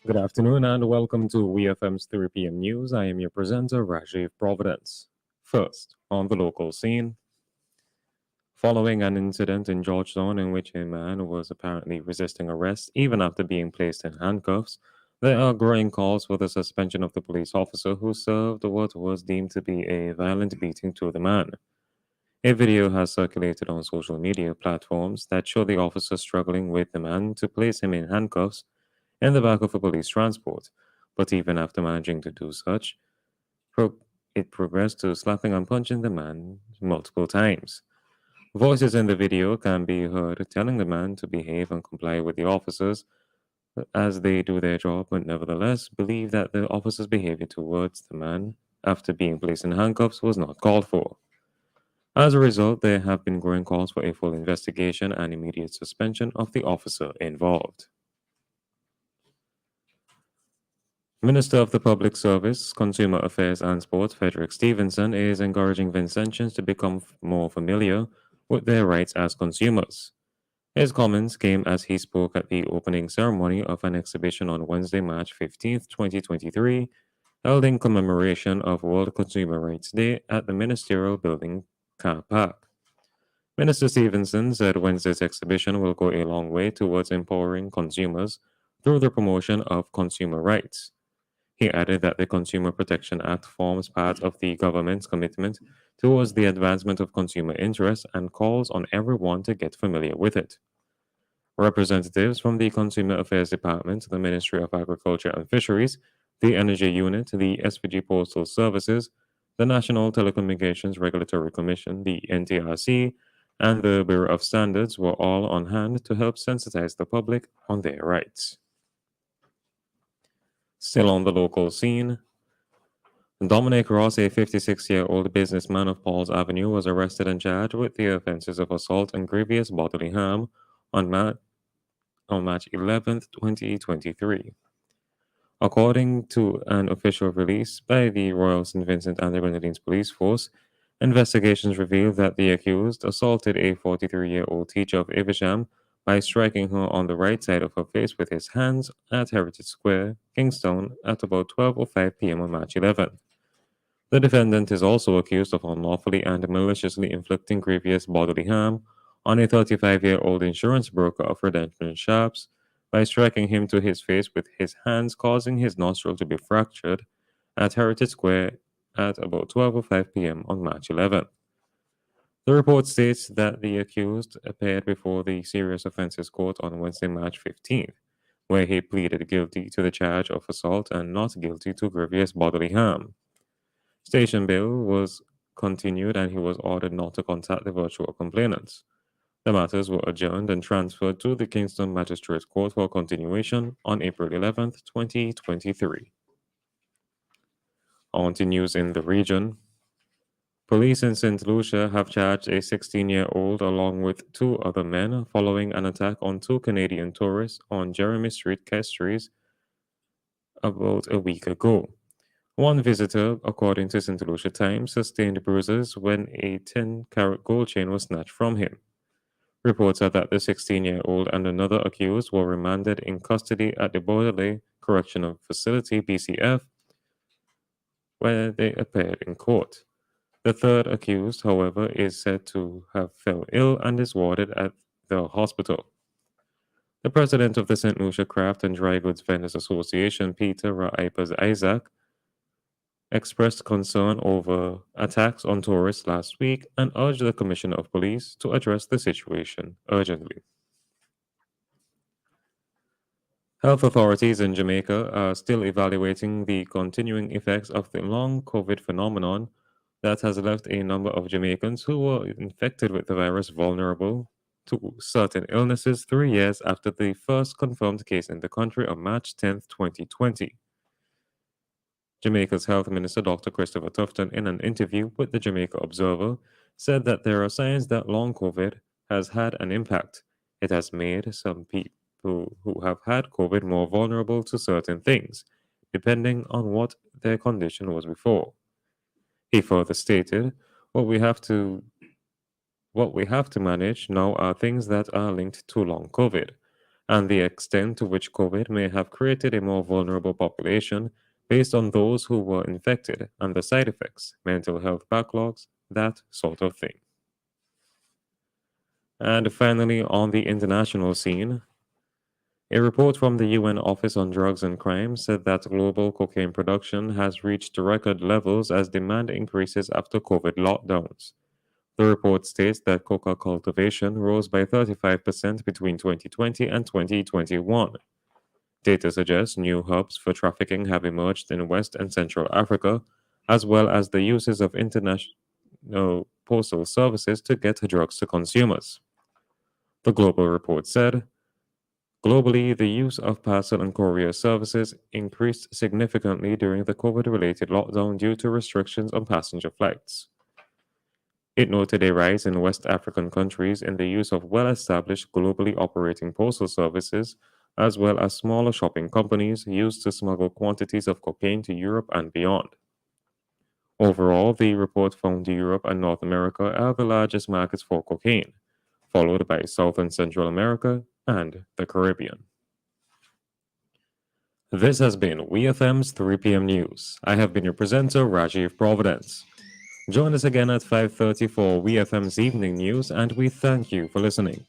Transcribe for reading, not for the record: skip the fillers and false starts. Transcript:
Good afternoon and welcome to WEFM's 3 p.m. news. I am your presenter, Rajiv Providence. First, on the local scene, following an incident in Georgetown in which a man was apparently resisting arrest even after being placed in handcuffs, there are growing calls for the suspension of the police officer who served what was deemed to be a violent beating to the man. A video has circulated on social media platforms that show the officer struggling with the man to place him in handcuffs in the back of a police transport. But even after managing to do such, pro- it progressed to slapping and punching the man multiple times. Voices in the video can be heard telling the man to behave and comply with the officers as they do their job, but nevertheless believe that the officer's behavior towards the man after being placed in handcuffs was not called for. As a result, there have been growing calls for a full investigation and immediate suspension of the officer involved. Minister of the Public Service, Consumer Affairs and Sport, Frederick Stevenson, is encouraging Vincentians to become more familiar with their rights as consumers. His comments came as he spoke at the opening ceremony of an exhibition on Wednesday, March 15th, 2023, held in commemoration of World Consumer Rights Day at the Ministerial Building Car Park. Minister Stevenson said Wednesday's exhibition will go a long way towards empowering consumers through the promotion of consumer rights. He added that the Consumer Protection Act forms part of the government's commitment towards the advancement of consumer interests and calls on everyone to get familiar with it. Representatives from the Consumer Affairs Department, the Ministry of Agriculture and Fisheries, the Energy Unit, the SPG Postal Services, the National Telecommunications Regulatory Commission, the NTRC, and the Bureau of Standards were all on hand to help sensitize the public on their rights. Still on the local scene, Dominic Ross, a 56-year-old businessman of Paul's Avenue, was arrested and charged with the offenses of assault and grievous bodily harm on, on March 11th, 2023. According to an official release by the Royal St. Vincent and the Grenadines Police Force, investigations revealed that the accused assaulted a 43-year-old teacher of Evesham by striking her on the right side of her face with his hands at Heritage Square, Kingston, at about 12:05 p.m. on March 11th. The defendant is also accused of unlawfully and maliciously inflicting grievous bodily harm on a 35-year-old insurance broker of Redemption Sharps by striking him to his face with his hands, causing his nostril to be fractured at Heritage Square at about 12:05 p.m. on March 11th. The report states that the accused appeared before the Serious Offences Court on Wednesday, March 15th, where he pleaded guilty to the charge of assault and not guilty to grievous bodily harm. Station bail was continued and he was ordered not to contact the virtual complainants. The matters were adjourned and transferred to the Kingston Magistrates Court for continuation on April 11th, 2023. On to news in the region. Police in St. Lucia have charged a 16-year-old along with two other men following an attack on two Canadian tourists on Jeremy Street, Castries, about a week ago. One visitor, according to St. Lucia Times, sustained bruises when a 10-carat gold chain was snatched from him. Reports are that the 16-year-old and another accused were remanded in custody at the Bordelais Correctional Facility, BCF, where they appeared in court. The third accused, however, is said to have fell ill and is warded at the hospital. The president of the St. Lucia Craft and Dry Goods Vendors Association, Peter Raipers Isaac, expressed concern over attacks on tourists last week and urged the Commissioner of Police to address the situation urgently. Health authorities in Jamaica are still evaluating the continuing effects of the long COVID phenomenon that has left a number of Jamaicans who were infected with the virus vulnerable to certain illnesses 3 years after the first confirmed case in the country on March 10th, 2020. Jamaica's Health Minister Dr. Christopher Tufton, in an interview with the Jamaica Observer, said that there are signs that long COVID has had an impact. It has made some people who have had COVID more vulnerable to certain things, depending on what their condition was before. He further stated, what we have to manage now are things that are linked to long COVID. and the extent to which COVID may have created a more vulnerable population based on those who were infected and the side effects, mental health backlogs, that sort of thing. And finally, on the international scene, a report from the UN Office on Drugs and Crime said that global cocaine production has reached record levels as demand increases after COVID lockdowns. The report states that coca cultivation rose by 35% between 2020 and 2021. Data suggests new hubs for trafficking have emerged in West and Central Africa, as well as the uses of international postal services to get drugs to consumers. The global report said, globally, the use of parcel and courier services increased significantly during the COVID related lockdown due to restrictions on passenger flights. It noted a rise in West African countries in the use of well established globally operating postal services, as well as smaller shopping companies used to smuggle quantities of cocaine to Europe and beyond. Overall, the report found Europe and North America are the largest markets for cocaine, followed by South and Central America and the Caribbean. This has been WEFM's 3 p.m. News. I have been your presenter, Rajiv Providence. Join us again at 5:30 for WEFM's Evening News, and we thank you for listening.